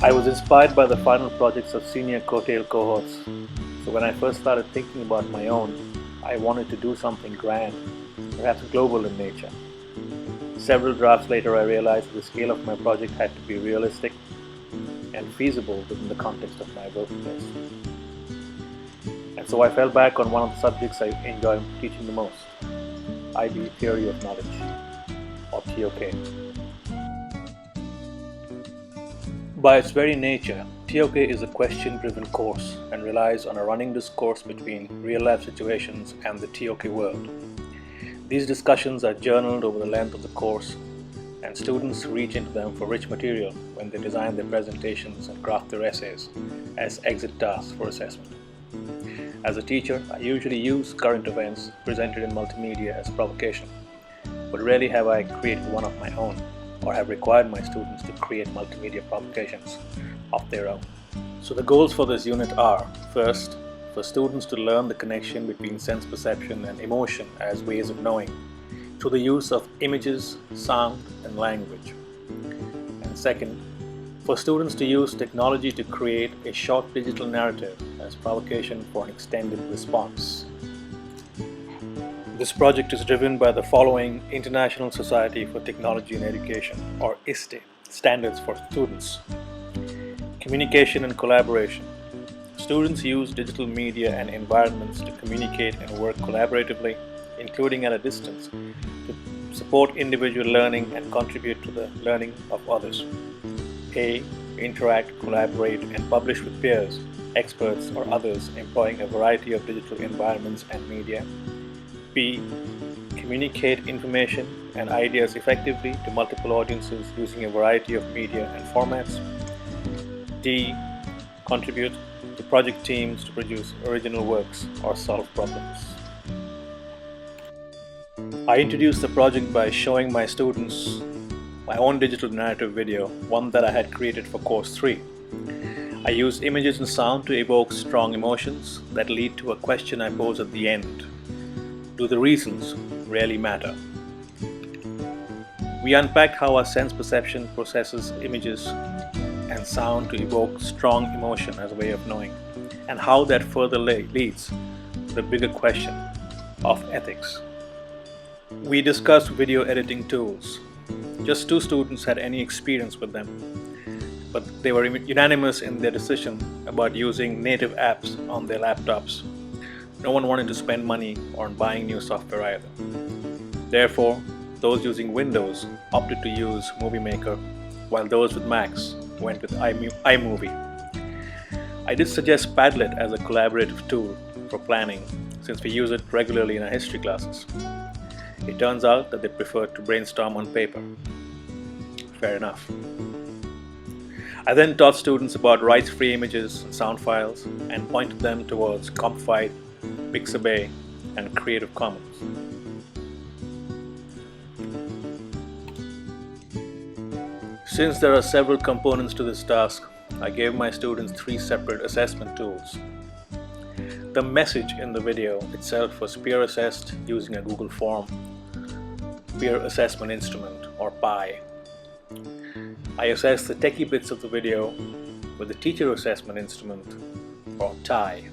I was inspired by the final projects of senior COETAIL cohorts, so when I first started thinking about my own, I wanted to do something grand, perhaps global in nature. Several drafts later, I realized that the scale of my project had to be realistic and feasible within the context of my workplace. And so I fell back on one of the subjects I enjoy teaching the most, IB Theory of Knowledge, or TOK. By its very nature, TOK is a question-driven course and relies on a running discourse between real-life situations and the TOK world. These discussions are journaled over the length of the course, and students reach into them for rich material when they design their presentations and craft their essays as exit tasks for assessment. As a teacher, I usually use current events presented in multimedia as provocation, but rarely have I created one of my own or have required my students to create multimedia provocations of their own. So the goals for this unit are, first, for students to learn the connection between sense perception and emotion as ways of knowing through the use of images, sound, and language. And second, for students to use technology to create a short digital narrative as provocation for an extended response. This project is driven by the following International Society for Technology and Education, or ISTE, standards for students. Communication and collaboration. Students use digital media and environments to communicate and work collaboratively, including at a distance, to support individual learning and contribute to the learning of others. A. Interact, collaborate, and publish with peers, experts, or others employing a variety of digital environments and media. B. Communicate information and ideas effectively to multiple audiences using a variety of media and formats. D. Contribute to project teams to produce original works or solve problems. I introduced the project by showing my students my own digital narrative video, one that I had created for Course 3. I used images and sound to evoke strong emotions that lead to a question I pose at the end. Do the reasons really matter? We unpacked how our sense perception processes images and sound to evoke strong emotion as a way of knowing, and how that further leads to the bigger question of ethics. We discussed video editing tools. Just 2 students had any experience with them, but they were unanimous in their decision about using native apps on their laptops. No one wanted to spend money on buying new software either. Therefore, those using Windows opted to use Movie Maker, while those with Macs went with iMovie. I did suggest Padlet as a collaborative tool for planning, since we use it regularly in our history classes. It turns out that they preferred to brainstorm on paper. Fair enough. I then taught students about rights-free images and sound files and pointed them towards Compfight, Pixabay, and Creative Commons. Since there are several components to this task, I gave my students 3 separate assessment tools. The message in the video itself was peer assessed using a Google form, Peer Assessment Instrument, or PI. I assessed the techie bits of the video with the Teacher Assessment Instrument, or TI.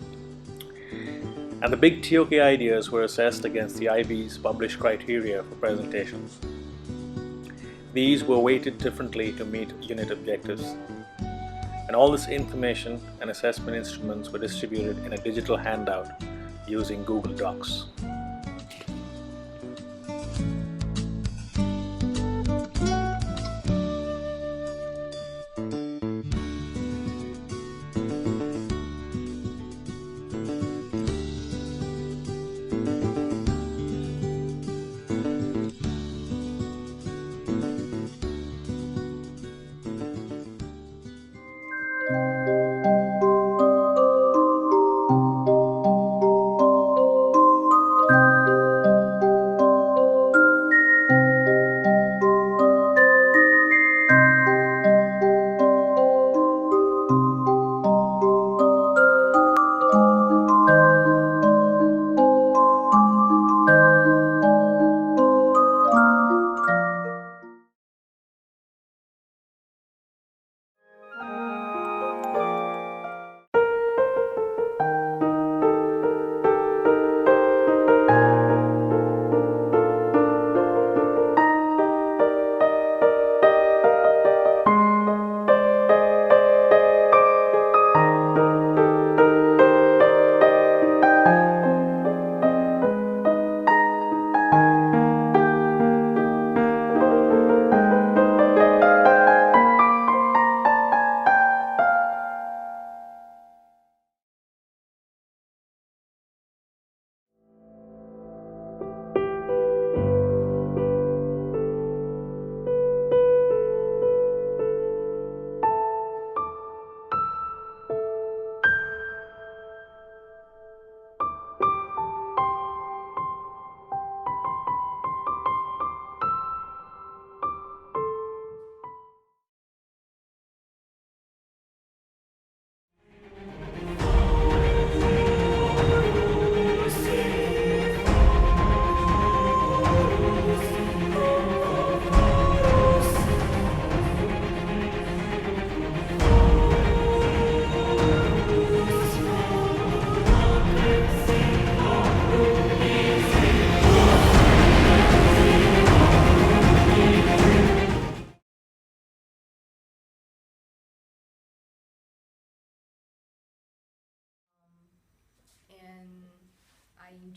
And the big TOK ideas were assessed against the IB's published criteria for presentations. These were weighted differently to meet unit objectives. And all this information and assessment instruments were distributed in a digital handout using Google Docs.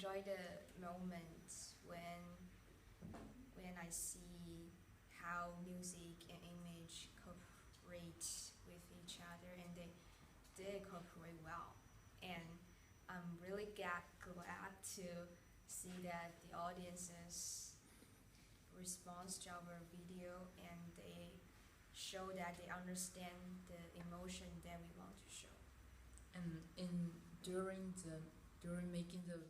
enjoy the moment when I see how music and image cooperate with each other, and they did cooperate well. And I'm really glad to see that the audience's response to our video, and they show that they understand the emotion that we want to show. And during making the video,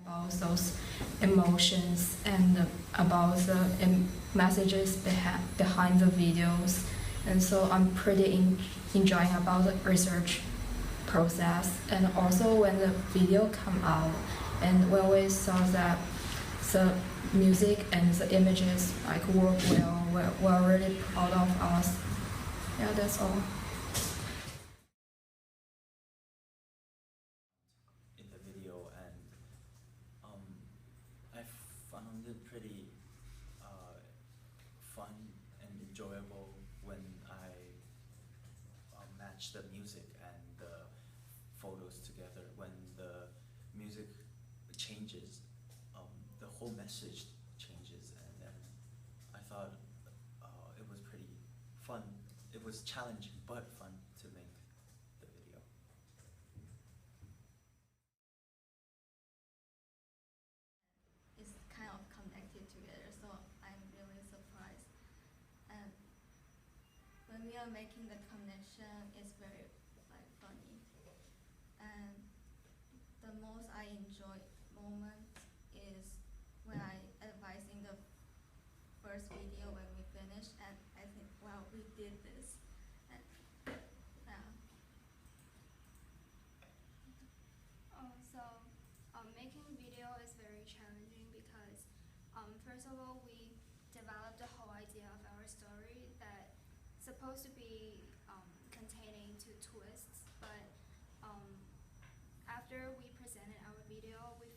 About those emotions and about the messages behind the videos, and so I'm pretty enjoying about the research process, and also when the video come out and when we saw that the music and the images like work well, we're really proud of us. Yeah, that's all. In the video, and I found it pretty fun and enjoyable when I matched the music and the photos together. When the music changes, the whole message changes, and then I thought it was pretty fun. It was challenging but fun to make the video. It's kind of connected together, so I'm really surprised. And when we are making the connection, it's very funny. And the most I enjoy moment is when I advising the first video when we finished, and I think, wow, we did this. And yeah. Making video is very challenging because first of all, we developed the whole idea of our story that supposed to be containing two twists, but after we presented our video, we